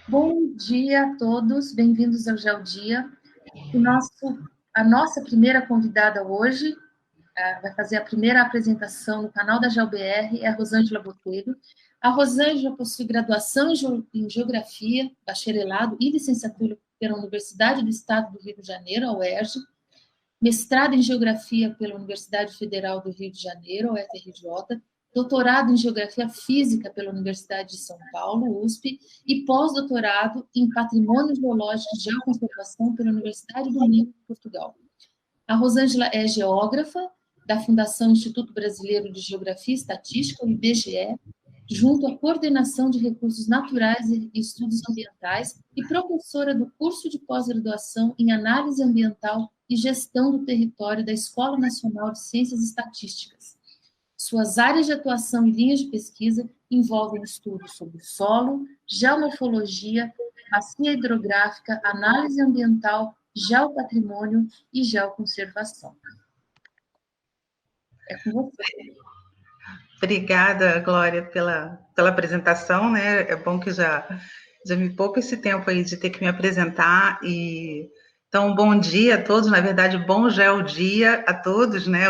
Bom dia a todos, bem-vindos ao GeoDia. A nossa primeira convidada hoje vai fazer a primeira apresentação no canal da GeoBR, é a Rosângela Botelho. A Rosângela possui graduação em Geografia, bacharelado e licenciatura pela Universidade do Estado do Rio de Janeiro, a UERJ, mestrado em Geografia pela Universidade Federal do Rio de Janeiro, a UFRJ, doutorado em Geografia Física pela Universidade de São Paulo, USP, e pós-doutorado em Patrimônio Geológico e Geoconservação pela Universidade do Minho, Portugal. A Rosângela é geógrafa da Fundação Instituto Brasileiro de Geografia e Estatística, o IBGE, junto à Coordenação de Recursos Naturais e Estudos Ambientais e professora do curso de pós-graduação em Análise Ambiental e Gestão do Território da Escola Nacional de Ciências Estatísticas. Suas áreas de atuação e linhas de pesquisa envolvem estudos sobre solo, geomorfologia, bacia hidrográfica, análise ambiental, geopatrimônio e geoconservação. É com você. Obrigada, Glória, pela apresentação, né? É bom que já me poupa esse tempo aí de ter que me apresentar. Então, bom dia a todos, na verdade, bom GeoDia a todos, né?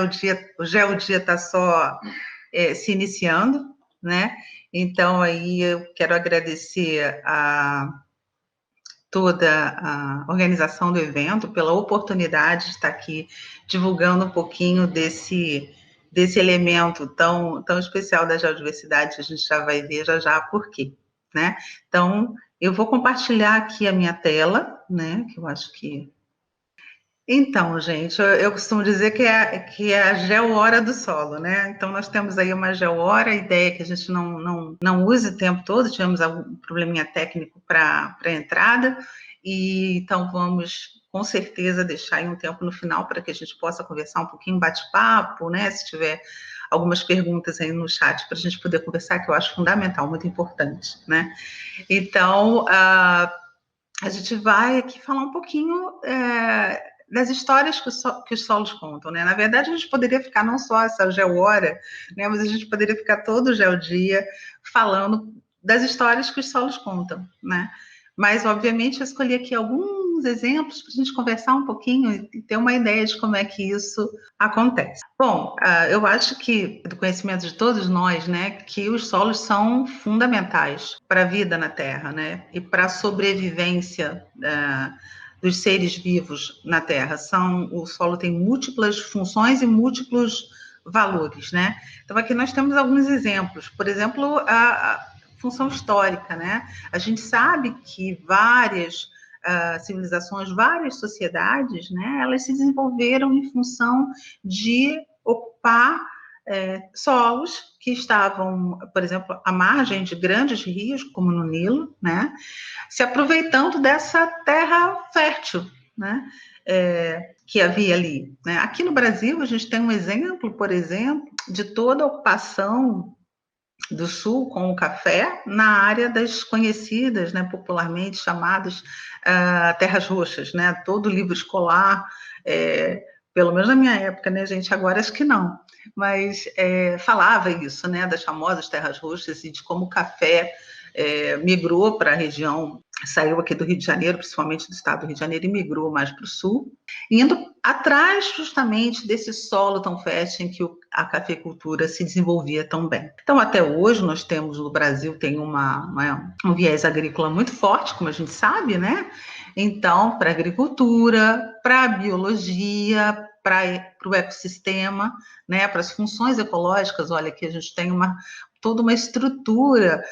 O GeoDia está só se iniciando, né? Então, aí eu quero agradecer a toda a organização do evento pela oportunidade de estar aqui divulgando um pouquinho desse elemento tão especial da geodiversidade. A gente já vai ver já por quê, né? Então, eu vou compartilhar aqui a minha tela, né? Que eu acho que... Então, gente, eu costumo dizer que é a geohora do solo, né? Então, nós temos aí uma geohora, a ideia é que a gente não use o tempo todo, tivemos algum probleminha técnico para a entrada, e então vamos, com certeza, deixar aí um tempo no final para que a gente possa conversar um pouquinho, bate-papo, né? Se tiver algumas perguntas aí no chat para a gente poder conversar, que eu acho fundamental, muito importante, né? Então, a gente vai aqui falar um pouquinho... das histórias que os solos contam, né? Na verdade, a gente poderia ficar não só essa geohora, né? Mas a gente poderia ficar todo o GeoDia falando das histórias que os solos contam, né? Mas, obviamente, eu escolhi aqui alguns exemplos para a gente conversar um pouquinho e ter uma ideia de como é que isso acontece. Bom, eu acho que, do conhecimento de todos nós, né, que os solos são fundamentais para a vida na Terra, né? E para a sobrevivência dos seres vivos na Terra. O solo tem múltiplas funções e múltiplos valores, né? Então, aqui nós temos alguns exemplos. Por exemplo, a função histórica, né? A gente sabe que várias civilizações, várias sociedades, né? Elas se desenvolveram em função de ocupar solos que estavam, por exemplo, à margem de grandes rios, como no Nilo, né? Se aproveitando dessa terra fértil, né? Que havia ali, né? Aqui no Brasil, a gente tem um exemplo, por exemplo, de toda a ocupação do Sul com o café na área das conhecidas, né, popularmente chamadas terras roxas, né? Todo livro escolar, pelo menos na minha época, né, gente? Agora acho que não, mas falava isso, né? Das famosas terras roxas e de como o café migrou para a região, saiu aqui do Rio de Janeiro, principalmente do estado do Rio de Janeiro, e migrou mais para o sul, indo atrás justamente desse solo tão fértil em que a cafeicultura se desenvolvia tão bem. Então, até hoje, nós temos, no Brasil, tem um viés agrícola muito forte, como a gente sabe, né? Então, para a agricultura, para a biologia, para o ecossistema, né? Para as funções ecológicas, olha, aqui a gente tem toda uma estrutura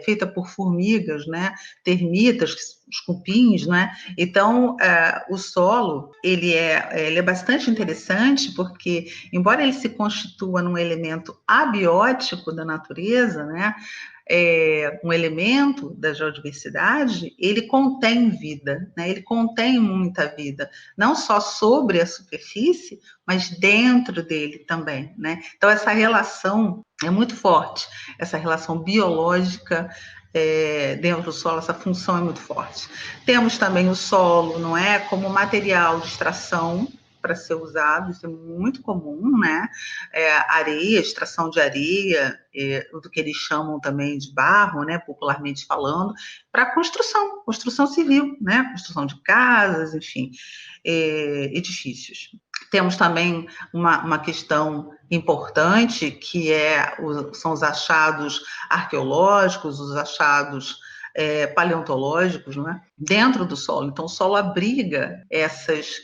feita por formigas, né? Termitas, os cupins, né? Então, o solo, ele é bastante interessante porque, embora ele se constitua num elemento abiótico da natureza, né? Um elemento da geodiversidade, ele contém vida, né? Ele contém muita vida, não só sobre a superfície, mas dentro dele também, né? Então, essa relação é muito forte, essa relação biológica dentro do solo, essa função é muito forte. Temos também o solo, não é? Como material de extração, para ser usado, isso é muito comum, né? Areia, extração de areia, do que eles chamam também de barro, né? Popularmente falando, para construção civil, né? Construção de casas, enfim, edifícios. Temos também uma questão importante, que são os achados arqueológicos, os achados paleontológicos, né, dentro do solo. Então, o solo abriga essas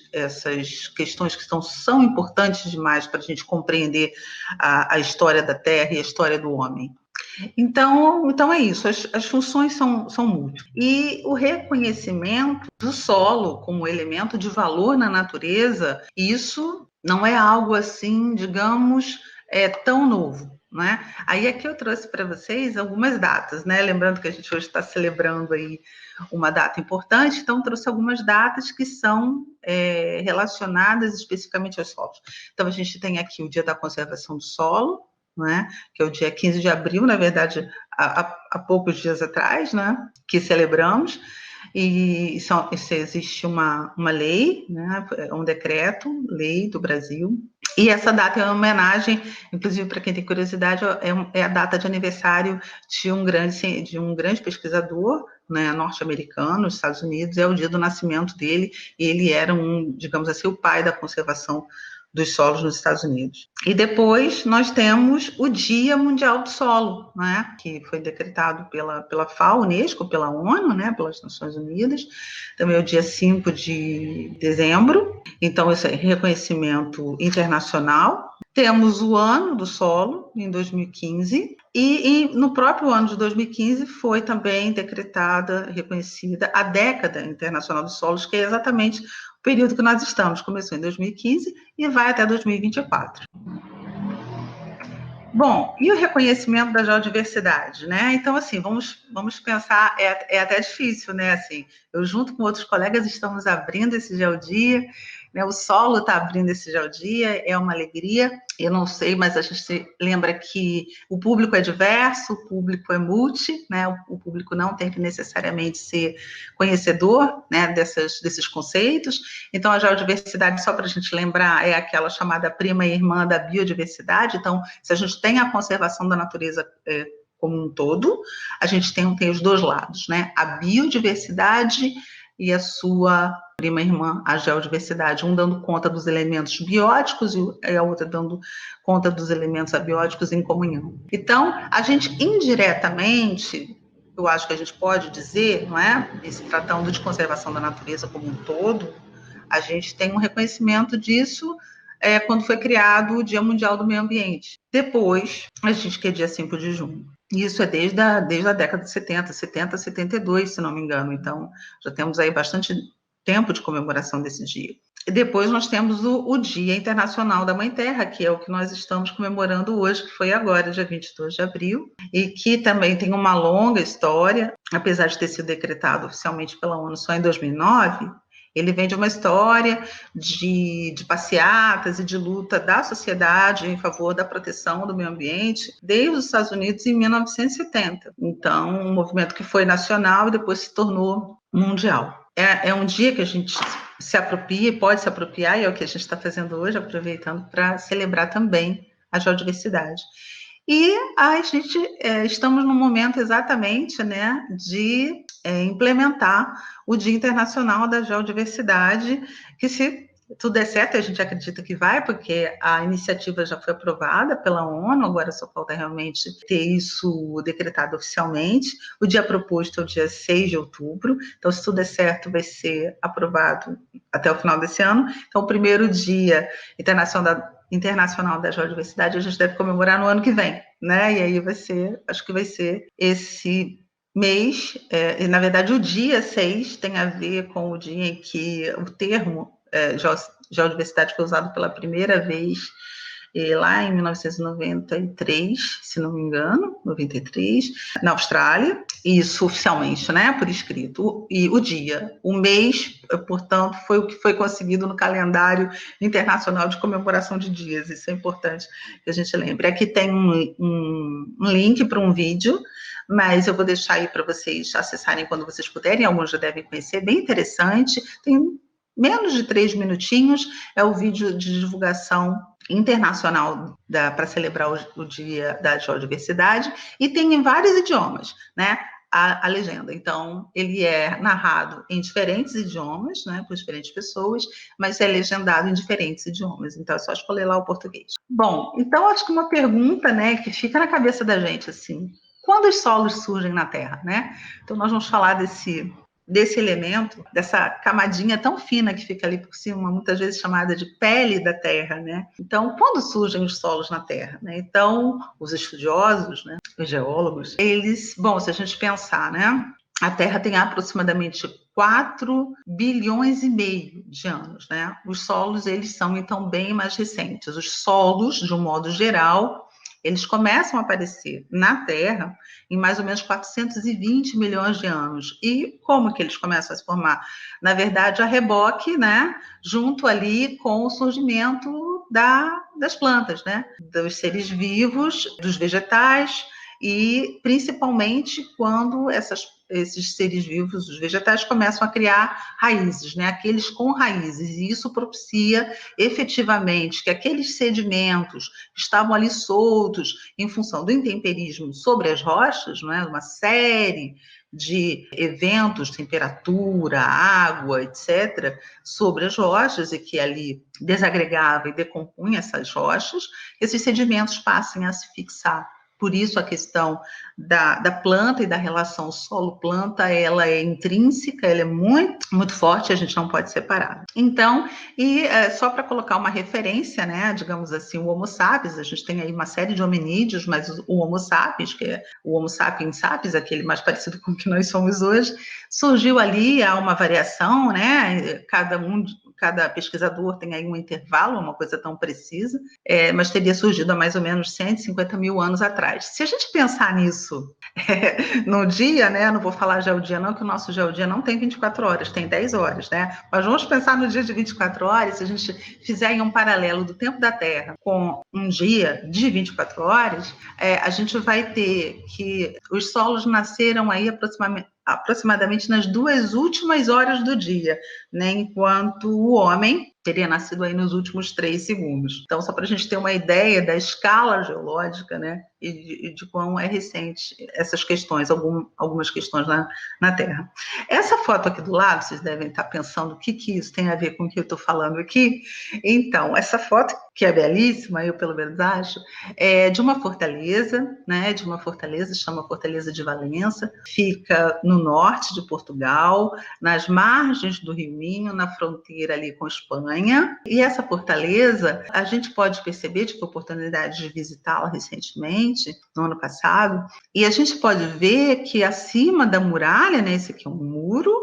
questões que são importantes demais para a gente compreender a história da Terra e a história do homem. Então é isso, as funções são múltiplas. E o reconhecimento do solo como elemento de valor na natureza, isso não é algo assim, digamos, tão novo, né? Aí aqui eu trouxe para vocês algumas datas, né? Lembrando que a gente hoje está celebrando aí uma data importante, então trouxe algumas datas que são relacionadas especificamente aos solos. Então a gente tem aqui o Dia da Conservação do Solo, né, que é o dia 15 de abril, na verdade, há poucos dias atrás, né, que celebramos, e existe uma lei, né, um decreto-lei do Brasil, e essa data é uma homenagem, inclusive para quem tem curiosidade, é a data de aniversário de um grande pesquisador, né, norte-americano, nos Estados Unidos, é o dia do nascimento dele, e ele era digamos assim, o pai da conservação dos solos nos Estados Unidos. E depois nós temos o Dia Mundial do Solo, né, que foi decretado pela FAO, Unesco, pela ONU, né, pelas Nações Unidas, também é o dia 5 de dezembro, então esse é reconhecimento internacional. Temos o Ano do Solo, em 2015, e no próprio ano de 2015 foi também decretada, reconhecida, a Década Internacional dos Solos, que é exatamente o período que nós estamos. Começou em 2015 e vai até 2024. Bom, e o reconhecimento da geodiversidade, né? Então, assim, vamos pensar, é até difícil, né? Assim, eu junto com outros colegas estamos abrindo esse Geodia, né? O solo está abrindo esse Geodia, é uma alegria. Eu não sei, mas a gente lembra que o público é diverso, o público é multi, né? O público não tem que necessariamente ser conhecedor, né, desses conceitos. Então, a geodiversidade, só para a gente lembrar, é aquela chamada prima e irmã da biodiversidade. Então, se a gente tem a conservação da natureza como um todo, a gente tem os dois lados, né? A biodiversidade e a sua prima irmã, a geodiversidade, um dando conta dos elementos bióticos e a outra dando conta dos elementos abióticos em comunhão. Então, a gente indiretamente, eu acho que a gente pode dizer, não é? Se tratando de conservação da natureza como um todo, a gente tem um reconhecimento disso quando foi criado o Dia Mundial do Meio Ambiente. Depois, a gente que é dia 5 de junho. Isso é desde a década de 70, 72, se não me engano. Então, já temos aí bastante tempo de comemoração desse dia. E depois nós temos o Dia Internacional da Mãe Terra, que é o que nós estamos comemorando hoje, que foi agora, dia 22 de abril, e que também tem uma longa história, apesar de ter sido decretado oficialmente pela ONU só em 2009, ele vem de uma história de passeatas e de luta da sociedade em favor da proteção do meio ambiente desde os Estados Unidos em 1970. Então, um movimento que foi nacional e depois se tornou mundial. É um dia que a gente se apropria, pode se apropriar, e é o que a gente está fazendo hoje, aproveitando para celebrar também a geodiversidade. E a gente estamos no momento exatamente, né, de implementar o Dia Internacional da Geodiversidade, que, se tudo der certo, a gente acredita que vai, porque a iniciativa já foi aprovada pela ONU, agora só falta realmente ter isso decretado oficialmente. O dia proposto é o dia 6 de outubro, então, se tudo der certo, vai ser aprovado até o final desse ano. Então, o primeiro Dia Internacional da Geodiversidade a gente deve comemorar no ano que vem, né? E aí acho que vai ser esse mês, e na verdade o dia 6 tem a ver com o dia em que o termo geodiversidade foi usado pela primeira vez lá em 1993, se não me engano, 93, na Austrália, isso oficialmente, né, por escrito, e o mês, portanto, foi o que foi conseguido no calendário internacional de comemoração de dias, isso é importante que a gente lembre. Aqui tem um link para um vídeo, mas eu vou deixar aí para vocês acessarem quando vocês puderem, alguns já devem conhecer, bem interessante, tem menos de 3 minutinhos, é o vídeo de divulgação internacional para celebrar o Dia da Geodiversidade, e tem em vários idiomas, né? A legenda. Então, ele é narrado em diferentes idiomas, né, por diferentes pessoas, mas é legendado em diferentes idiomas. Então, é só escolher lá o português. Bom, então, acho que uma pergunta, né, que fica na cabeça da gente, assim, quando os solos surgem na Terra, né? Então, nós vamos falar desse elemento, dessa camadinha tão fina que fica ali por cima, muitas vezes chamada de pele da Terra, né? Então, quando surgem os solos na Terra, né? Então, os estudiosos, né, os geólogos, eles, bom, se a gente pensar, né, a Terra tem aproximadamente 4 bilhões e meio de anos, né? Os solos, eles são, então, bem mais recentes. Os solos, de um modo geral, eles começam a aparecer na Terra em mais ou menos 420 milhões de anos. E como que eles começam a se formar? Na verdade, a reboque, né? Junto ali com o surgimento das plantas, né? Dos seres vivos, dos vegetais, e principalmente quando esses seres vivos, os vegetais, começam a criar raízes, né? Aqueles com raízes, e isso propicia efetivamente que aqueles sedimentos que estavam ali soltos em função do intemperismo sobre as rochas, não é? Uma série de eventos, temperatura, água, etc., sobre as rochas, e que ali desagregava e decompunha essas rochas, esses sedimentos passem a se fixar. Por isso, a questão da planta e da relação solo-planta, ela é intrínseca, ela é muito, muito forte, a gente não pode separar. Então, só para colocar uma referência, né, digamos assim, o Homo sapiens, a gente tem aí uma série de hominídeos, mas o Homo sapiens, que é o Homo sapiens sapiens, aquele mais parecido com o que nós somos hoje, surgiu ali, há uma variação, né, cada pesquisador tem aí um intervalo, uma coisa tão precisa, mas teria surgido há mais ou menos 150 mil anos atrás. Se a gente pensar nisso no dia, né, não vou falar geodia não, que o nosso geodia não tem 24 horas, tem 10 horas, né, mas vamos pensar no dia de 24 horas, se a gente fizer aí um paralelo do tempo da Terra com um dia de 24 horas, a gente vai ter que os solos nasceram aí aproximadamente nas 2 últimas horas do dia, né, enquanto o homem teria nascido aí nos últimos 3 segundos. Então, só para a gente ter uma ideia da escala geológica, né, e de quão é recente essas questões, algumas questões na Terra. Essa foto aqui do lado, vocês devem estar pensando o que isso tem a ver com o que eu estou falando aqui. Então, essa foto, que é belíssima, eu pelo menos acho, é de uma fortaleza, né, chama Fortaleza de Valença, fica no norte de Portugal, nas margens do Rio Minho, na fronteira ali com a Espanha. E essa fortaleza, a gente pode perceber, tive a oportunidade de visitá-la recentemente, no ano passado, e a gente pode ver que acima da muralha, né, esse aqui é um muro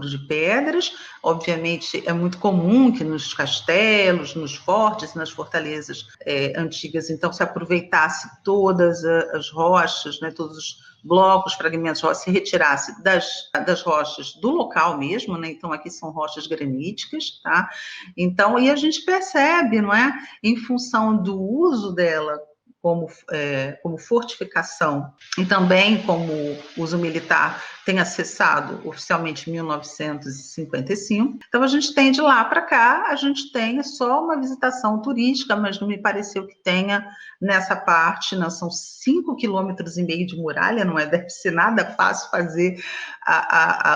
de pedras. Obviamente, é muito comum que nos castelos, nos fortes, nas fortalezas antigas, então, se aproveitasse todas as rochas, né, todos os blocos, fragmentos de rocha, se retirasse das rochas do local mesmo, né? Então, aqui são rochas graníticas, tá? Então, e a gente percebe, não é? Em função do uso dela como fortificação, e também como uso militar tem acessado oficialmente em 1955. Então, a gente tem de lá para cá, a gente tem só uma visitação turística, mas não me pareceu que tenha nessa parte, não, são 5,5 quilômetros de muralha, não deve ser nada fácil fazer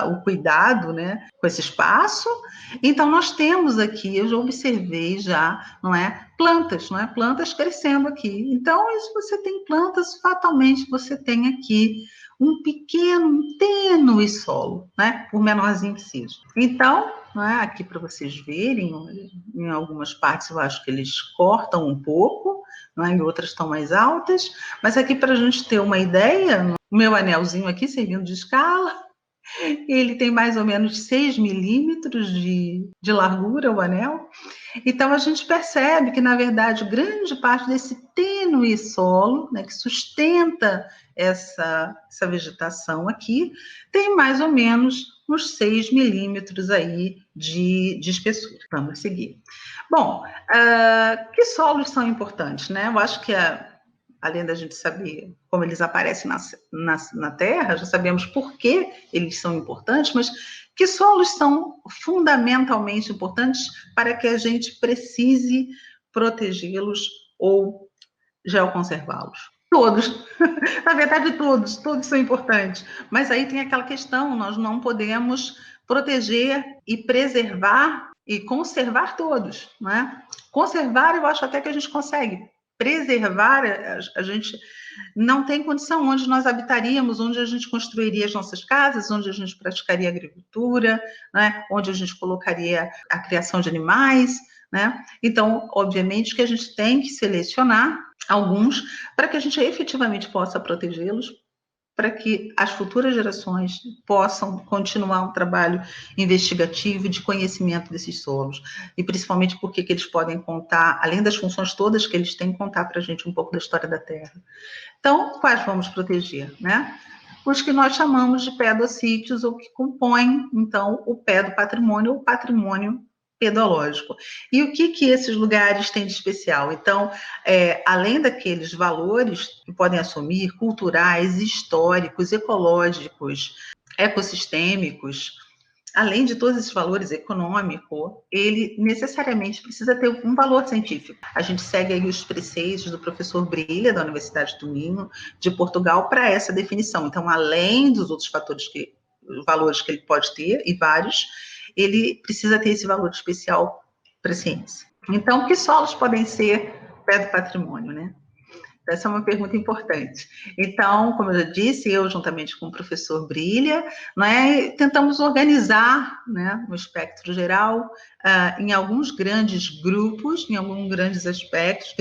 o cuidado, né, com esse espaço. Então, nós temos aqui, eu já observei não é, plantas crescendo aqui. Então, se você tem plantas, fatalmente você tem aqui um pequeno, tênue solo, né, por menorzinho que seja. Então, aqui para vocês verem, em algumas partes eu acho que eles cortam um pouco, em outras estão mais altas, mas aqui para a gente ter uma ideia, o meu anelzinho aqui servindo de escala, ele tem mais ou menos 6 milímetros de largura, o anel. Então, a gente percebe que, na verdade, grande parte desse tênue solo, né, que sustenta essa vegetação aqui, tem mais ou menos uns 6 milímetros aí de espessura. Vamos seguir. Bom, que solos são importantes, né? Eu acho que além da gente saber como eles aparecem na Terra, já sabemos por que eles são importantes, mas Que solos são fundamentalmente importantes para que a gente precise protegê-los ou geoconservá-los? Todos, na verdade todos são importantes, mas aí tem aquela questão, nós não podemos proteger e preservar e conservar todos, né? Conservar eu acho até que a gente consegue, preservar a gente não tem condição, onde nós habitaríamos, onde a gente construiria as nossas casas, onde a gente praticaria agricultura, né? Onde a gente colocaria a criação de animais, né? Então, obviamente que a gente tem que selecionar alguns para que a gente efetivamente possa protegê-los, para que as futuras gerações possam continuar um trabalho investigativo de conhecimento desses solos, e principalmente porque que eles podem contar, além das funções todas que eles têm, contar para a gente um pouco da história da Terra. Então, quais vamos proteger, né? Os que nós chamamos de pedocítios, ou que compõem, então, o pé do patrimônio, o patrimônio pedológico. E o que esses lugares têm de especial? Então, além daqueles valores que podem assumir, culturais, históricos, ecológicos, ecossistêmicos, além de todos esses valores econômicos, ele necessariamente precisa ter um valor científico. A gente segue aí os preceitos do professor Brilha, da Universidade do Minho, de Portugal, para essa definição. Então, além dos outros valores que ele pode ter, e vários, ele precisa ter esse valor especial para a ciência. Então, que solos podem ser pé do patrimônio, né? Essa é uma pergunta importante. Então, como eu já disse, eu, juntamente com o professor Brilha, né, tentamos organizar, né, no espectro geral, em alguns grandes grupos, em alguns grandes aspectos,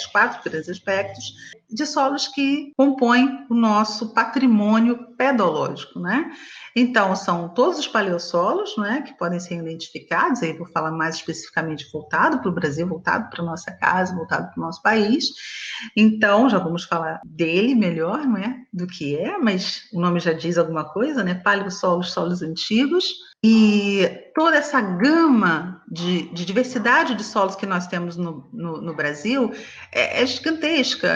4 grandes aspectos, de solos que compõem o nosso patrimônio pedológico, né? Então, são todos os paleossolos, né, que podem ser identificados, aí vou falar mais especificamente voltado para o Brasil, voltado para a nossa casa, voltado para o nosso país. Então, já vamos falar dele melhor, não é? Do que é, mas o nome já diz alguma coisa, né? Paleossolos, solos antigos. E toda essa gama de diversidade de solos que nós temos no Brasil é gigantesca.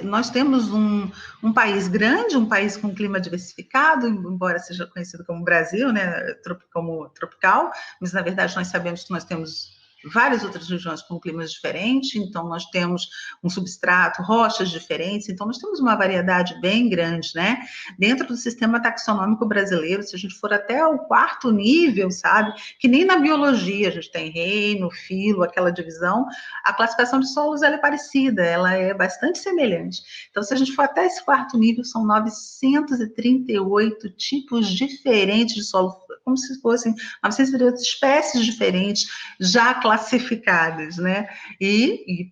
Nós temos um país grande, um país com clima diversificado, embora seja conhecido como Brasil, né? Como tropical, mas na verdade nós sabemos que nós temos várias outras regiões com climas diferentes, então nós temos um substrato, rochas diferentes, então nós temos uma variedade bem grande, né? Dentro do sistema taxonômico brasileiro, se a gente for até o 4º nível, sabe? Que nem na biologia a gente tem reino, filo, aquela divisão, a classificação de solos ela é parecida, ela é bastante semelhante. Então, se a gente for até esse 4º nível, são 938 tipos diferentes de solo, como se fossem 938 espécies diferentes, já classificadas, né? E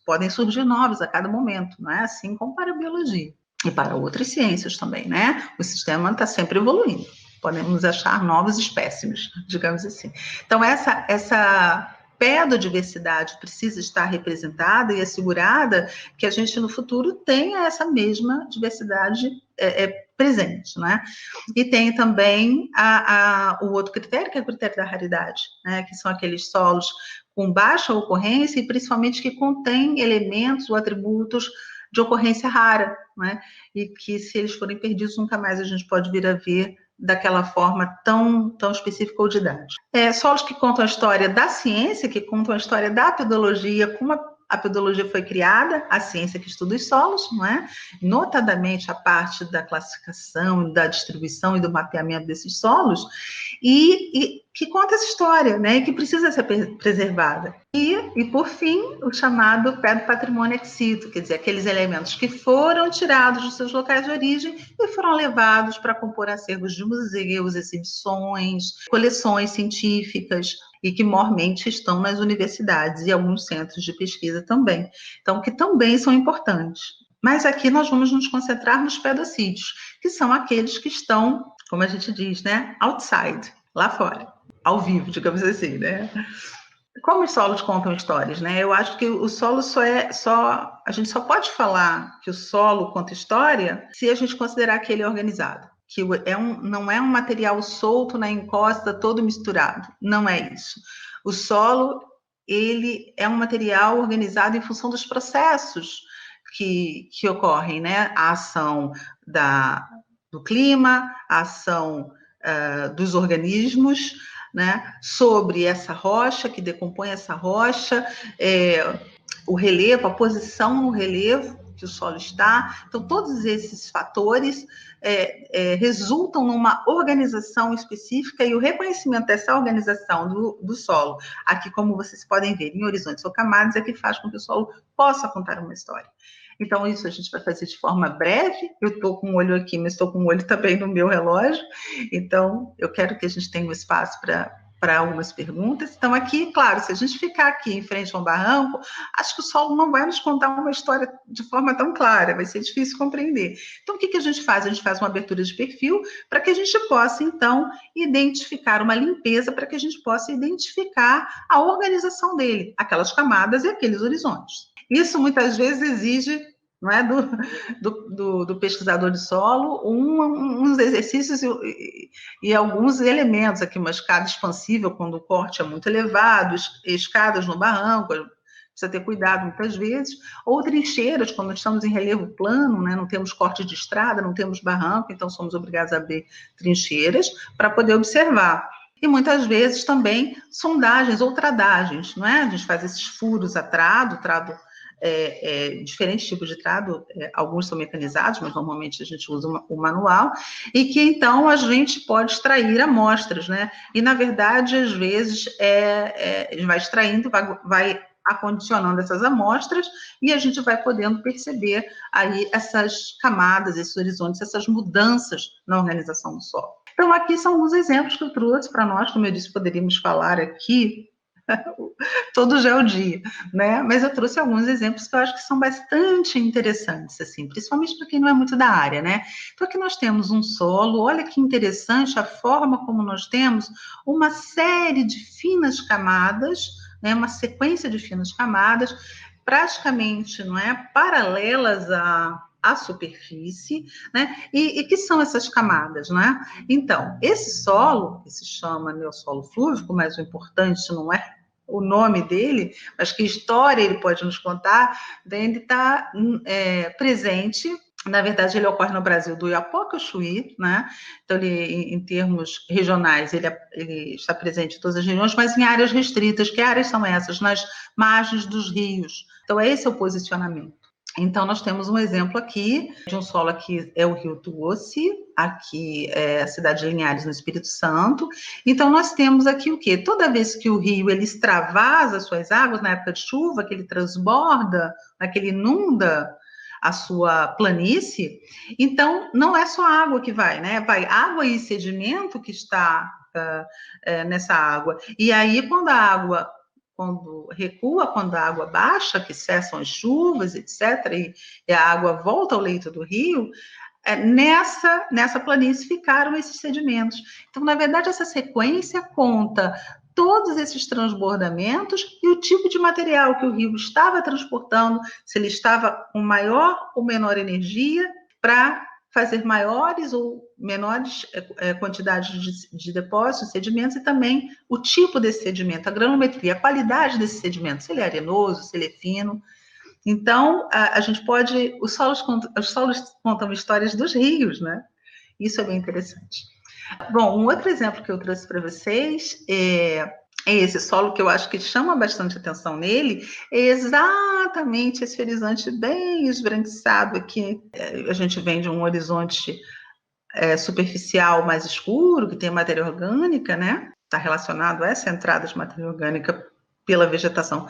podem surgir novos a cada momento, não é? Assim como para a biologia e para outras ciências também, né? O sistema está sempre evoluindo. Podemos achar novos espécimes, digamos assim. Então, essa pedodiversidade precisa estar representada e assegurada que a gente, no futuro, tenha essa mesma diversidade presente, né? E tem também o outro critério, que é o critério da raridade, né? Que são aqueles solos com baixa ocorrência e principalmente que contêm elementos ou atributos de ocorrência rara, né? E que se eles forem perdidos, nunca mais a gente pode vir a ver daquela forma tão específica ou didática. Solos que contam a história da ciência, que contam a história da pedologia, como a pedologia foi criada, a ciência que estuda os solos, não é? Notadamente a parte da classificação, da distribuição e do mapeamento desses solos, e que conta essa história, né? E que precisa ser preservada. E por fim, o chamado pé do patrimônio ex situ, quer dizer, aqueles elementos que foram tirados dos seus locais de origem e foram levados para compor acervos de museus, exibições, coleções científicas, e que mormente estão nas universidades e alguns centros de pesquisa também. Então, que também são importantes. Mas aqui nós vamos nos concentrar nos pedocítios, que são aqueles que estão, como a gente diz, né, outside, lá fora, ao vivo, digamos assim, né? Como os solos contam histórias, né? Eu acho que o solo a gente só pode falar que o solo conta história se a gente considerar que ele é organizado, que não é um material solto na encosta, todo misturado. Não é isso. O solo, ele é um material organizado em função dos processos que ocorrem, né? A ação do clima, a ação dos organismos, né, sobre essa rocha, que decompõe essa rocha, o relevo, a posição no relevo que o solo está. Então, todos esses fatores resultam numa organização específica, e o reconhecimento dessa organização do solo, aqui, como vocês podem ver, em horizontes ou camadas, é que faz com que o solo possa contar uma história. Então, isso a gente vai fazer de forma breve. Eu estou com um olho aqui, mas estou com um olho também no meu relógio. Então, eu quero que a gente tenha um espaço para algumas perguntas. Então, aqui, claro, se a gente ficar aqui em frente a um barranco, acho que o solo não vai nos contar uma história de forma tão clara, vai ser difícil compreender. Então, o que a gente faz? A gente faz uma abertura de perfil para que a gente possa, então, identificar uma limpeza, para que a gente possa identificar a organização dele, aquelas camadas e aqueles horizontes. Isso, muitas vezes, exige, não é, do pesquisador de solo, uns exercícios e alguns elementos aqui, uma escada expansível quando o corte é muito elevado, escadas no barranco, precisa ter cuidado muitas vezes, ou trincheiras, quando estamos em relevo plano, né, não temos corte de estrada, não temos barranco, então somos obrigados a abrir trincheiras para poder observar. E muitas vezes também sondagens ou tradagens, não é? A gente faz esses furos a trado diferentes tipos de trado, alguns são mecanizados, mas normalmente a gente usa o manual, e que então a gente pode extrair amostras, né? E na verdade, às vezes, a gente vai extraindo, vai acondicionando essas amostras, e a gente vai podendo perceber aí essas camadas, esses horizontes, essas mudanças na organização do solo. Então, aqui são alguns exemplos que eu trouxe para nós, como eu disse, poderíamos falar aqui todo dia, né? Mas eu trouxe alguns exemplos que eu acho que são bastante interessantes, assim, principalmente para quem não é muito da área, né? Então, aqui nós temos um solo, olha que interessante a forma como nós temos uma série de finas camadas, né? Uma sequência de finas camadas, praticamente, não é, paralelas à superfície, né? E que são essas camadas, né? Então, esse solo, que se chama neossolo flúvico, mas o importante não é o nome dele, mas que história ele pode nos contar, ele está presente. Na verdade, ele ocorre no Brasil do Iapoque ao Chuí, né? Então, ele, em termos regionais, ele está presente em todas as regiões, mas em áreas restritas. Que áreas são essas? Nas margens dos rios. Então, esse é o posicionamento. Então, nós temos um exemplo aqui de um solo, aqui é o Rio Doce, aqui é a cidade de Linhares, no Espírito Santo. Então, nós temos aqui o quê? Toda vez que o rio ele extravasa as suas águas, na época de chuva, que ele transborda, que ele inunda a sua planície, então, não é só água que vai, né? Vai água e sedimento que está nessa água. E aí, quando recua, quando a água baixa, que cessam as chuvas, etc., e a água volta ao leito do rio, nessa planície ficaram esses sedimentos. Então, na verdade, essa sequência conta todos esses transbordamentos e o tipo de material que o rio estava transportando, se ele estava com maior ou menor energia, para fazer maiores ou menores quantidades de depósitos, sedimentos, e também o tipo desse sedimento, a granulometria, a qualidade desse sedimento, se ele é arenoso, se ele é fino. Então, a gente pode... Os solos contam histórias dos rios, né? Isso é bem interessante. Bom, um outro exemplo que eu trouxe para vocês é esse solo, que eu acho que chama bastante atenção nele, é exatamente esse horizonte bem esbranquiçado aqui. A gente vem de um horizonte superficial mais escuro, que tem matéria orgânica, né? Está relacionado a essa entrada de matéria orgânica pela vegetação,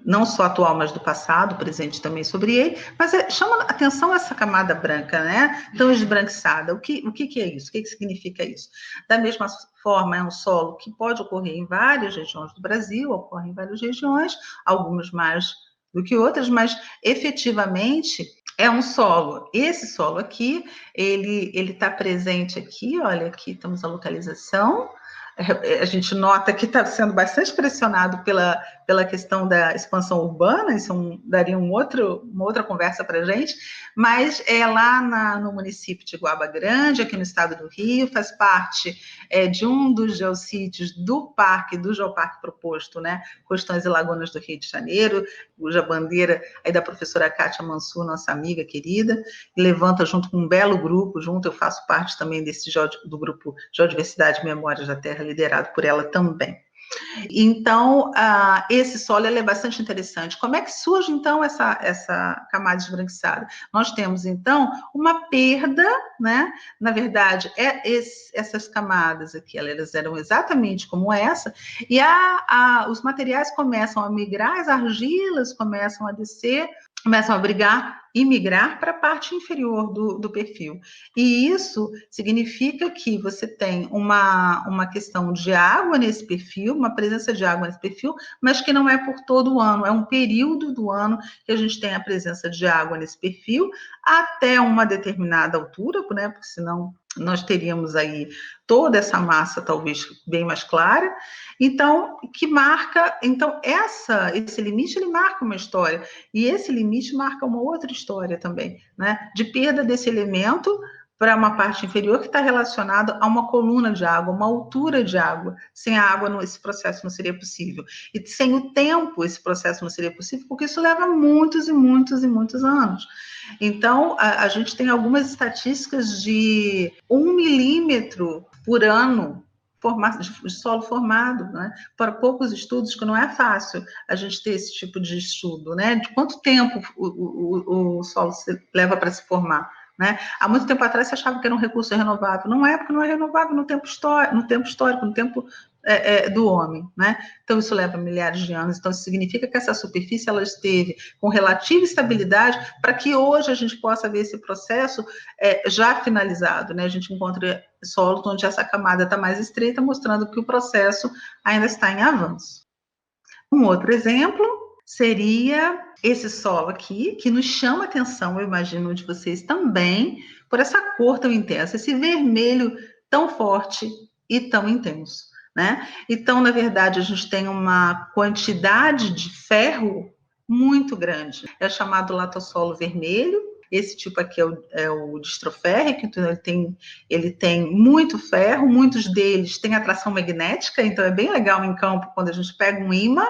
não só atual, mas do passado, presente também sobre ele, mas chama atenção essa camada branca, né? Tão esbranquiçada. O que é isso? O que significa isso? Da mesma forma, é um solo que pode ocorrer em várias regiões do Brasil, ocorre em várias regiões, algumas mais do que outras, mas efetivamente é um solo. Esse solo aqui, ele está presente aqui, olha, aqui temos a localização, a gente nota que está sendo bastante pressionado pela questão da expansão urbana, isso daria uma outra conversa para a gente, mas é lá no município de Guaba Grande, aqui no estado do Rio, faz parte de um dos geossítios do Geoparque proposto, né, Costões e Lagoas do Rio de Janeiro, cuja bandeira aí da professora Kátia Mansur, nossa amiga querida, levanta junto com um belo grupo, eu faço parte também do grupo Geodiversidade e Memórias da Terra, liderado por ela também. Então, esse solo é bastante interessante. Como é que surge, então, essa camada esbranquiçada? Nós temos, então, uma perda, né? Na verdade, essas camadas aqui, elas eram exatamente como essa, e os materiais começam a migrar, as argilas começam a descer, começam a migrar para a parte inferior do perfil. E isso significa que você tem uma questão de água nesse perfil, uma presença de água nesse perfil, mas que não é por todo o ano, é um período do ano que a gente tem a presença de água nesse perfil, até uma determinada altura, né, porque senão nós teríamos aí toda essa massa talvez bem mais clara, então, esse limite, ele marca uma história, e esse limite marca uma outra história também, né, de perda desse elemento para uma parte inferior que está relacionado a uma coluna de água, uma altura de água. Sem a água, esse processo não seria possível. E sem o tempo, esse processo não seria possível, porque isso leva muitos e muitos e muitos anos. Então, a gente tem algumas estatísticas de 1 milímetro por ano de solo formado, né? Para poucos estudos, que não é fácil a gente ter esse tipo de estudo, né? De quanto tempo o solo leva para se formar, né? Há muito tempo atrás se achava que era um recurso renovável. Não é, porque não é renovável no tempo histórico, no tempo do homem, né? Então isso leva milhares de anos. Então isso significa que essa superfície ela esteve com relativa estabilidade para que hoje a gente possa ver esse processo já finalizado, né? A gente encontra solos onde essa camada está mais estreita, mostrando que o processo ainda está em avanço. Um outro exemplo seria esse solo aqui, que nos chama atenção, eu imagino, de vocês também, por essa cor tão intensa, esse vermelho tão forte e tão intenso, né? Então, na verdade, a gente tem uma quantidade de ferro muito grande. É chamado latossolo vermelho. Esse tipo aqui é o distroférrico, então ele tem muito ferro, muitos deles têm atração magnética, então é bem legal em campo quando a gente pega um ímã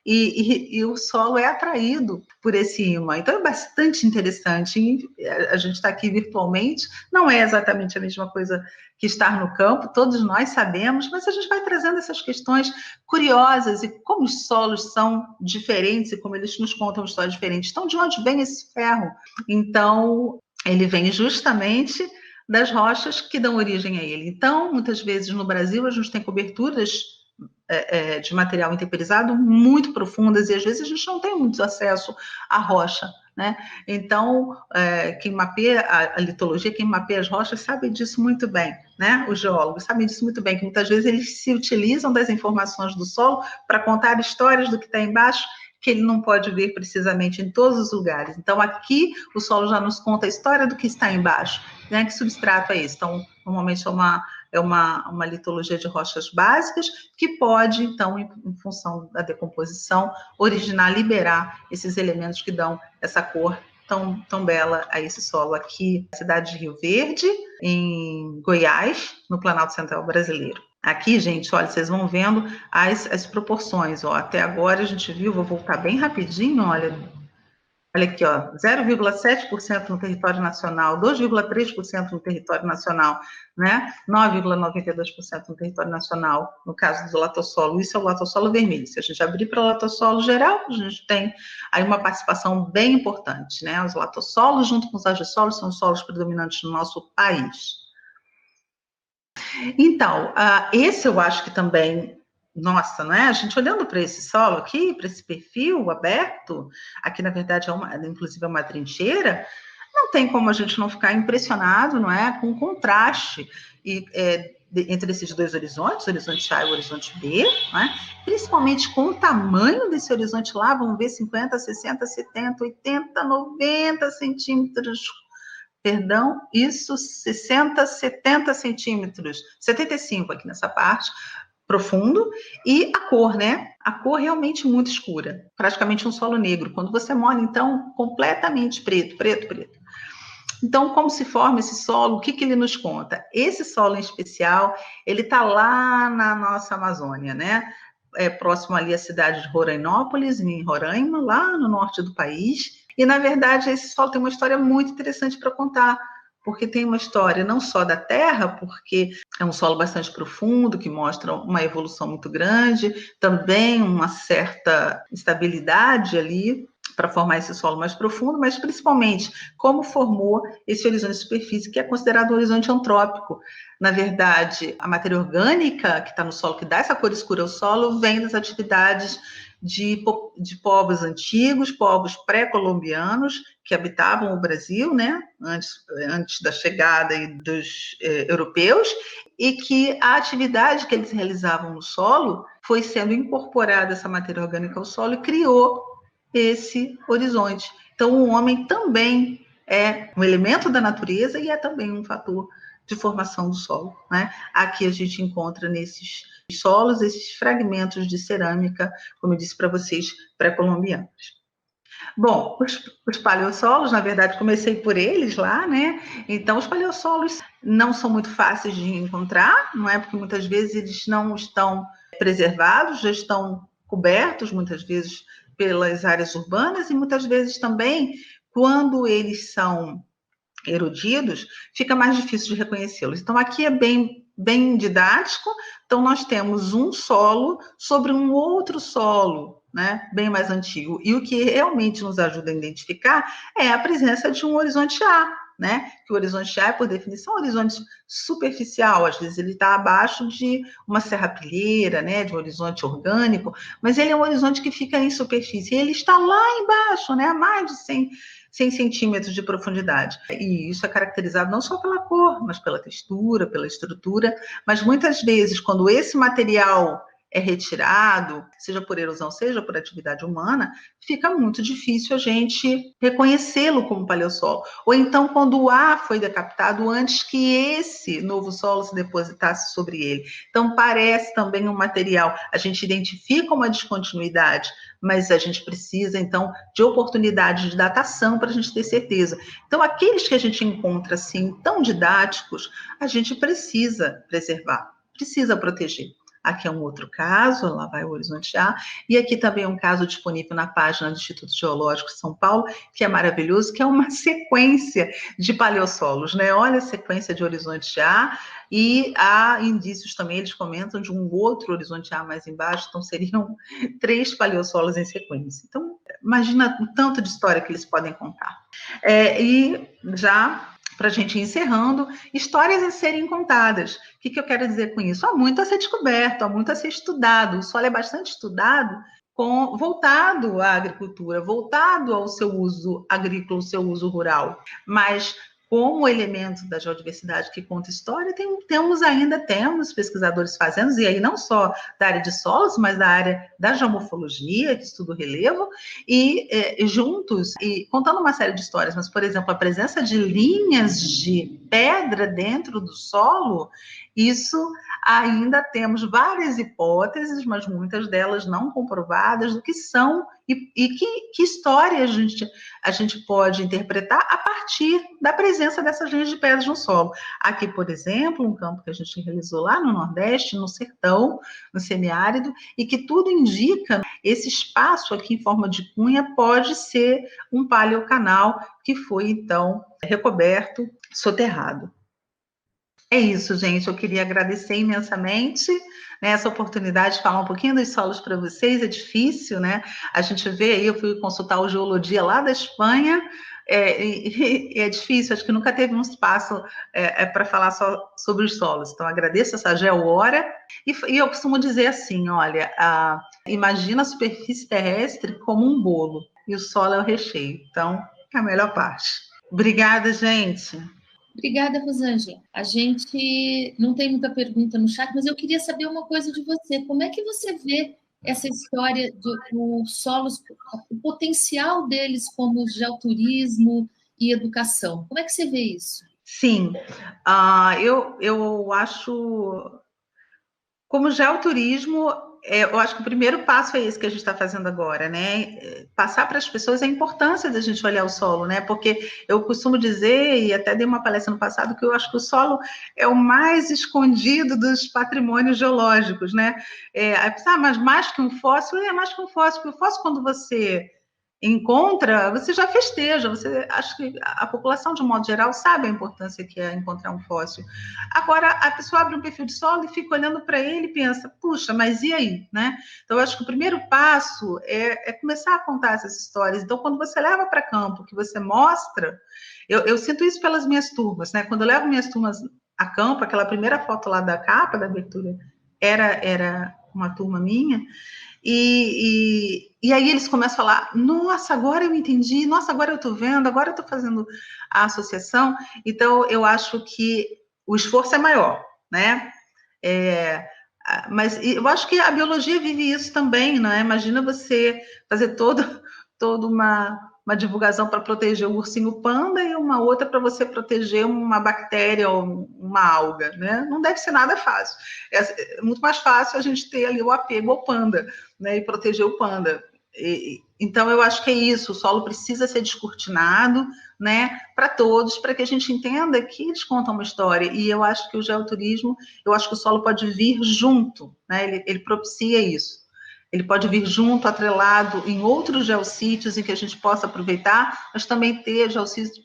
e o solo é atraído por esse ímã. Então é bastante interessante. E a gente está aqui virtualmente, não é exatamente a mesma coisa que estar no campo, todos nós sabemos, mas a gente vai trazendo essas questões curiosas e como os solos são diferentes e como eles nos contam histórias diferentes. Então, de onde vem esse ferro? Então, ele vem justamente das rochas que dão origem a ele. Então, muitas vezes no Brasil, a gente tem coberturas de material intemperizado muito profundas e às vezes a gente não tem muito acesso à rocha, né? Então, quem mapeia a litologia, quem mapeia as rochas sabe disso muito bem, né? Os geólogos sabem disso muito bem, que muitas vezes eles se utilizam das informações do solo para contar histórias do que está embaixo, que ele não pode ver precisamente em todos os lugares. Então, aqui, o solo já nos conta a história do que está embaixo, né? Que substrato é esse? Então, normalmente é uma litologia de rochas básicas que pode, então, em função da decomposição, liberar esses elementos que dão essa cor tão bela a esse solo aqui, na cidade de Rio Verde, em Goiás, no Planalto Central brasileiro. Aqui, gente, olha, vocês vão vendo as proporções, ó. Até agora a gente viu, vou voltar bem rapidinho, olha aqui, ó, 0,7% no território nacional, 2,3% no território nacional, né? 9,92% no território nacional, no caso do latossolo. Isso é o latossolo vermelho. Se a gente abrir para o latossolo geral, a gente tem aí uma participação bem importante, né? Os latossolos, junto com os argissolos, são os solos predominantes no nosso país. Então, esse eu acho que também, nossa, não é? A gente olhando para esse solo aqui, para esse perfil aberto, aqui na verdade inclusive é uma trincheira, não tem como a gente não ficar impressionado, não é? Com o contraste entre esses dois horizontes, o horizonte A e o horizonte B, não é? Principalmente com o tamanho desse horizonte lá, vamos ver 50, 60, 70, 80, 90 centímetros. Perdão, isso 60, 70 centímetros, 75 aqui nessa parte, profundo, e a cor, né? A cor realmente muito escura, praticamente um solo negro. Quando você molha, então, completamente preto, preto, preto. Então, como se forma esse solo? O que ele nos conta? Esse solo em especial, ele está lá na nossa Amazônia, né? Próximo ali à cidade de Rorainópolis, em Roraima, lá no norte do país. E, na verdade, esse solo tem uma história muito interessante para contar, porque tem uma história não só da Terra, porque é um solo bastante profundo, que mostra uma evolução muito grande, também uma certa estabilidade ali para formar esse solo mais profundo, mas principalmente como formou esse horizonte de superfície, que é considerado um horizonte antrópico. Na verdade, a matéria orgânica que está no solo, que dá essa cor escura ao solo, vem das atividades de povos antigos, povos pré-colombianos, que habitavam o Brasil, né, antes da chegada dos europeus, e que a atividade que eles realizavam no solo foi sendo incorporada essa matéria orgânica ao solo e criou esse horizonte. Então, o homem também é um elemento da natureza e é também um fator de formação do solo, né? Aqui a gente encontra nesses solos esses fragmentos de cerâmica, como eu disse para vocês, pré-colombianos. Bom, os paleossolos, na verdade, comecei por eles lá, né? Então, os paleossolos não são muito fáceis de encontrar, não é? Porque muitas vezes eles não estão preservados, já estão cobertos, muitas vezes, pelas áreas urbanas, e muitas vezes também, quando eles são erodidos, fica mais difícil de reconhecê-los. Então, aqui é bem didático. Então, nós temos um solo sobre um outro solo, né, bem mais antigo. E o que realmente nos ajuda a identificar é a presença de um horizonte A, né? Que o horizonte A é, por definição, um horizonte superficial. Às vezes ele está abaixo de uma serrapilheira, né, de um horizonte orgânico, mas ele é um horizonte que fica em superfície. E ele está lá embaixo, né, a mais de 100 centímetros de profundidade. E isso é caracterizado não só pela cor, mas pela textura, pela estrutura. Mas muitas vezes, quando esse material é retirado, seja por erosão, seja por atividade humana, fica muito difícil a gente reconhecê-lo como paleossolo. Ou então, quando o ar foi decapitado antes que esse novo solo se depositasse sobre ele. Então, parece também um material. A gente identifica uma descontinuidade, mas a gente precisa, então, de oportunidade de datação para a gente ter certeza. Então, aqueles que a gente encontra, assim, tão didáticos, a gente precisa preservar, precisa proteger. Aqui é um outro caso, lá vai o Horizonte A, e aqui também é um caso disponível na página do Instituto Geológico de São Paulo, que é maravilhoso, que é uma sequência de paleossolos, né? Olha a sequência de Horizonte A, e há indícios também, eles comentam, de um outro Horizonte A mais embaixo, então seriam 3 paleossolos em sequência. Então, imagina o tanto de história que eles podem contar. E já para a gente ir encerrando, histórias a serem contadas. O que eu quero dizer com isso? Há muito a ser descoberto, há muito a ser estudado. O solo é bastante estudado, voltado à agricultura, voltado ao seu uso agrícola, ao seu uso rural. Mas como elemento da geodiversidade que conta história, temos pesquisadores fazendo, e aí não só da área de solos, mas da área da geomorfologia, que estuda o relevo, e juntos, e contando uma série de histórias, mas, por exemplo, a presença de linhas de pedra dentro do solo, isso ainda temos várias hipóteses, mas muitas delas não comprovadas, do que são e que história a gente pode interpretar a partir da presença dessas linhas de pedras no solo. Aqui, por exemplo, um campo que a gente realizou lá no Nordeste, no sertão, no semiárido, e que tudo indica esse espaço aqui em forma de cunha pode ser um paleocanal que foi, então, recoberto, soterrado. É isso, gente. Eu queria agradecer imensamente, né, essa oportunidade de falar um pouquinho dos solos para vocês. É difícil, né? A gente vê aí, eu fui consultar o Geologia lá da Espanha, e é difícil, acho que nunca teve um espaço para falar só sobre os solos. Então, agradeço essa GeoHora. E eu costumo dizer assim: olha, imagina a superfície terrestre como um bolo, e o solo é o recheio. Então, é a melhor parte. Obrigada, gente. Obrigada, Rosângela. A gente não tem muita pergunta no chat, mas eu queria saber uma coisa de você. Como é que você vê essa história dos solos, o potencial deles como geoturismo e educação? Como é que você vê isso? Sim, eu acho Como geoturismo, eu acho que o primeiro passo é esse que a gente está fazendo agora, né? Passar para as pessoas a importância da gente olhar o solo, né? Porque eu costumo dizer, e até dei uma palestra no passado, que eu acho que o solo é o mais escondido dos patrimônios geológicos, né? Mas mais que um fóssil, é mais que um fóssil, porque o fóssil, quando você encontra, você já festeja, você acha que a população, de um modo geral, sabe a importância que é encontrar um fóssil. Agora, a pessoa abre um perfil de solo e fica olhando para ele e pensa, puxa, mas e aí, né? Então, eu acho que o primeiro passo é começar a contar essas histórias. Então, quando você leva para campo, que você mostra, eu sinto isso pelas minhas turmas, né? Quando eu levo minhas turmas a campo, aquela primeira foto lá da capa, da abertura, era uma turma minha, e aí eles começam a falar, nossa, agora eu entendi, nossa, agora eu estou vendo, agora eu estou fazendo a associação. Então, eu acho que o esforço é maior, né? Mas eu acho que a biologia vive isso também, né? Imagina você fazer toda uma divulgação para proteger o ursinho panda e uma outra para você proteger uma bactéria ou uma alga, né? Não deve ser nada fácil. É muito mais fácil a gente ter ali o apego ao panda, né? E proteger o panda. Então, eu acho que é isso, o solo precisa ser descortinado, né, para todos, para que a gente entenda que eles contam uma história. E eu acho que o geoturismo, eu acho que o solo pode vir junto, né, ele propicia isso. Ele pode vir junto, atrelado em outros geossítios em que a gente possa aproveitar, mas também ter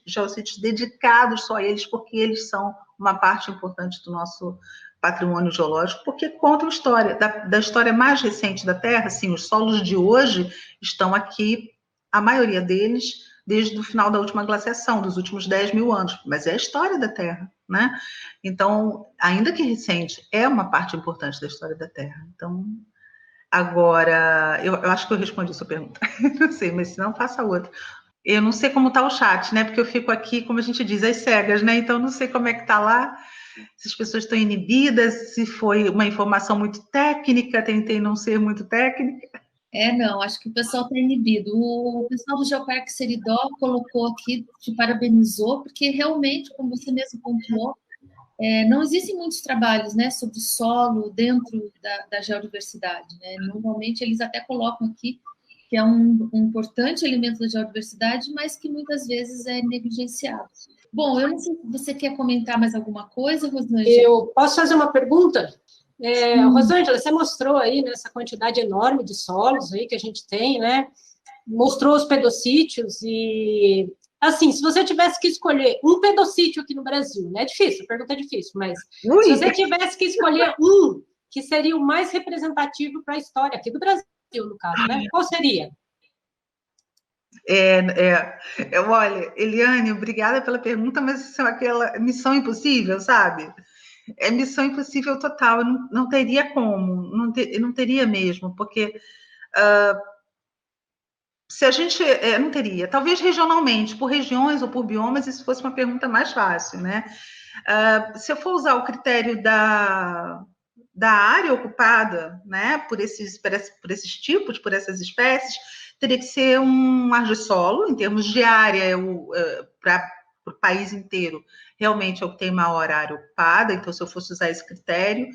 geossítios dedicados só a eles, porque eles são uma parte importante do nosso patrimônio geológico, porque contam a história, da história mais recente da Terra. Sim, os solos de hoje estão aqui, a maioria deles, desde o final da última glaciação, dos últimos 10 mil anos, mas é a história da Terra, né? Então, ainda que recente, é uma parte importante da história da Terra. Então, agora, eu acho que eu respondi a sua pergunta, não sei, mas se não, faça outra. Eu não sei como está o chat, né? Porque eu fico aqui, como a gente diz, às cegas, né? Então, não sei como é que está lá, se as pessoas estão inibidas, se foi uma informação muito técnica, tentei não ser muito técnica. Não, acho que o pessoal está inibido. O pessoal do Geoparque Seridó colocou aqui, te parabenizou, porque realmente, como você mesmo pontuou, não existem muitos trabalhos, né, sobre solo dentro da geodiversidade, né? Normalmente eles até colocam aqui que é um importante elemento da geodiversidade, mas que muitas vezes é negligenciado. Bom, eu não sei se você quer comentar mais alguma coisa, Rosângela. Eu posso fazer uma pergunta? Rosângela, você mostrou aí, né, essa quantidade enorme de solos aí que a gente tem, né? Mostrou os pedocítios e, assim, se você tivesse que escolher um pedocítio aqui no Brasil, né? É difícil, a pergunta é difícil, mas se você tivesse que escolher um que seria o mais representativo para a história aqui do Brasil, no caso, né? Qual seria? Olha, Eliane, obrigada pela pergunta, mas isso é aquela missão impossível, sabe? É missão impossível total, eu não teria como, não teria mesmo, porque se a gente, não teria, talvez regionalmente, por regiões ou por biomas, isso fosse uma pergunta mais fácil, né? Se eu for usar o critério da área ocupada, né, por esses tipos, por essas espécies, teria que ser um argissolo, em termos de área, para o país inteiro, realmente é o que tem maior área ocupada. Então, se eu fosse usar esse critério,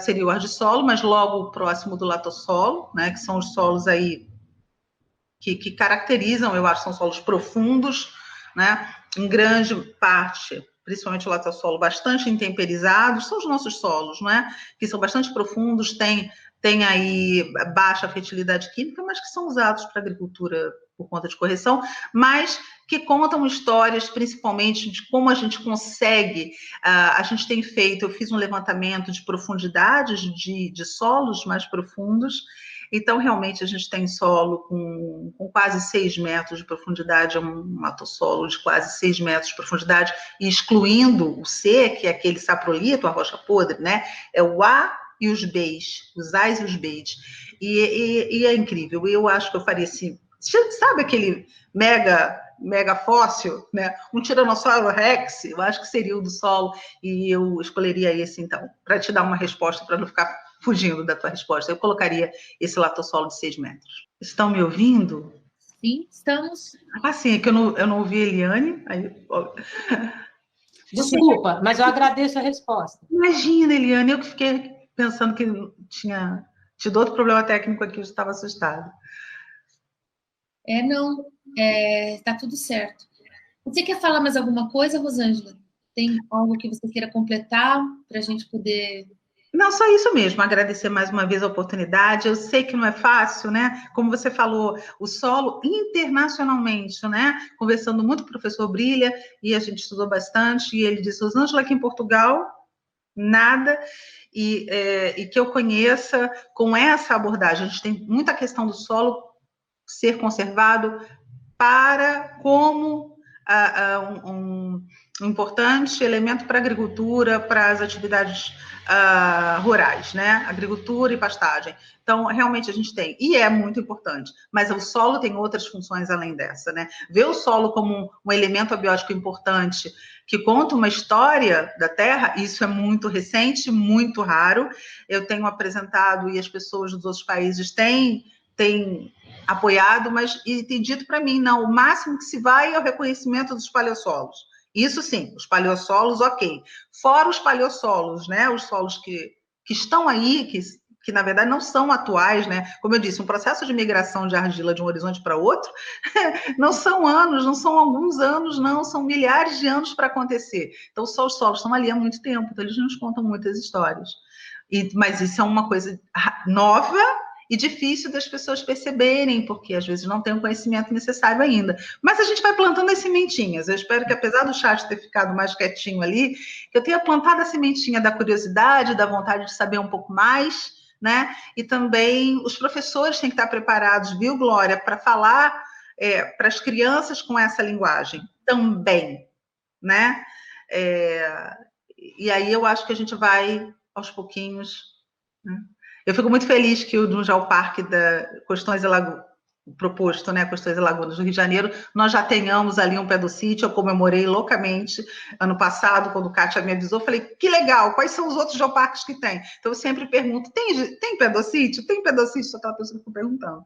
seria o argissolo, mas logo próximo do latossolo, né, que são os solos aí que caracterizam, eu acho, são solos profundos, né, em grande parte, principalmente o latossolo, bastante intemperizados, são os nossos solos, não é? Que são bastante profundos, tem aí baixa fertilidade química, mas que são usados para agricultura por conta de correção, mas que contam histórias, principalmente, de como a gente consegue, a gente tem feito, eu fiz um levantamento de profundidades de solos mais profundos. Então, realmente, a gente tem solo com quase 6 metros de profundidade, um matossolo de quase 6 metros de profundidade, excluindo o C, que é aquele saprolito, a rocha podre, né? É o A e os Bs, os As e os Bs. E é incrível. Eu acho que eu faria assim, sabe aquele mega fóssil, né? Um Tiranossauro Rex, eu acho que seria o do solo, e eu escolheria esse, então, para te dar uma resposta, para não ficar fugindo da tua resposta. Eu colocaria esse latossolo de 6 metros. Estão me ouvindo? Sim, estamos. Sim, é que eu não ouvi a Eliane. Desculpa, mas eu agradeço a resposta. Imagina, Eliane, eu que fiquei pensando que tinha tido outro problema técnico aqui, eu estava assustada. Não, tá tudo certo. Você quer falar mais alguma coisa, Rosângela? Tem algo que você queira completar para a gente poder... Não, só isso mesmo, agradecer mais uma vez a oportunidade. Eu sei que não é fácil, né? Como você falou, o solo internacionalmente, né? Conversando muito com o professor Brilha, e a gente estudou bastante, e ele disse, Rosângela, aqui em Portugal, nada, e que eu conheça com essa abordagem. A gente tem muita questão do solo ser conservado como um importante elemento para a agricultura, para as atividades rurais, né? Agricultura e pastagem. Então, realmente a gente tem, e é muito importante, mas o solo tem outras funções além dessa, né? Ver o solo como um elemento abiótico importante que conta uma história da Terra, isso é muito recente, muito raro. Eu tenho apresentado e as pessoas dos outros países têm apoiado, mas e tem dito para mim, não, o máximo que se vai é o reconhecimento dos paleossolos. Isso sim, os paleossolos, ok. Fora os paleossolos, né, os solos que estão aí, que na verdade não são atuais, né? Como eu disse, um processo de migração de argila de um horizonte para outro não são anos, não são alguns anos, não, são milhares de anos para acontecer. Então, só os solos estão ali há muito tempo, então eles nos contam muitas histórias. Mas isso é uma coisa nova e difícil das pessoas perceberem, porque às vezes não tem o conhecimento necessário ainda. Mas a gente vai plantando as sementinhas. Eu espero que, apesar do chat ter ficado mais quietinho ali, que eu tenha plantado a sementinha da curiosidade, da vontade de saber um pouco mais, né? E também os professores têm que estar preparados, viu, Glória, para falar para as crianças com essa linguagem também, né? E aí eu acho que a gente vai, aos pouquinhos, né? Eu fico muito feliz que no Geoparque da Costões e Lagoas, proposto, né, Costões e Lagoas do Rio de Janeiro, nós já tenhamos ali um pedocítio. Eu comemorei loucamente ano passado, quando o Kátia me avisou, falei, que legal, quais são os outros geoparques que tem? Então eu sempre pergunto, tem pedocítio? Tem pedocítio? Só aquela pessoa que ficou perguntando.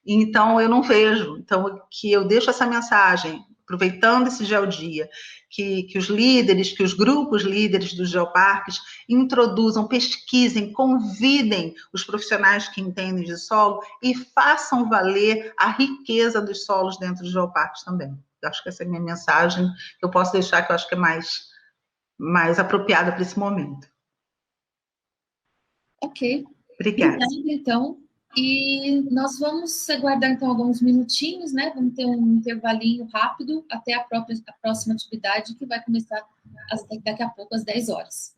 Então eu não vejo, então que eu deixo essa mensagem, aproveitando esse Geodia, que os líderes, que os grupos líderes dos geoparques introduzam, pesquisem, convidem os profissionais que entendem de solo e façam valer a riqueza dos solos dentro dos geoparques também. Eu acho que essa é a minha mensagem, que eu posso deixar, que eu acho que é mais apropriada para esse momento. Ok. Obrigada. Obrigada, então. E nós vamos aguardar, então, alguns minutinhos, né? Vamos ter um intervalinho rápido até a próxima atividade, que vai começar daqui a pouco, às 10 horas.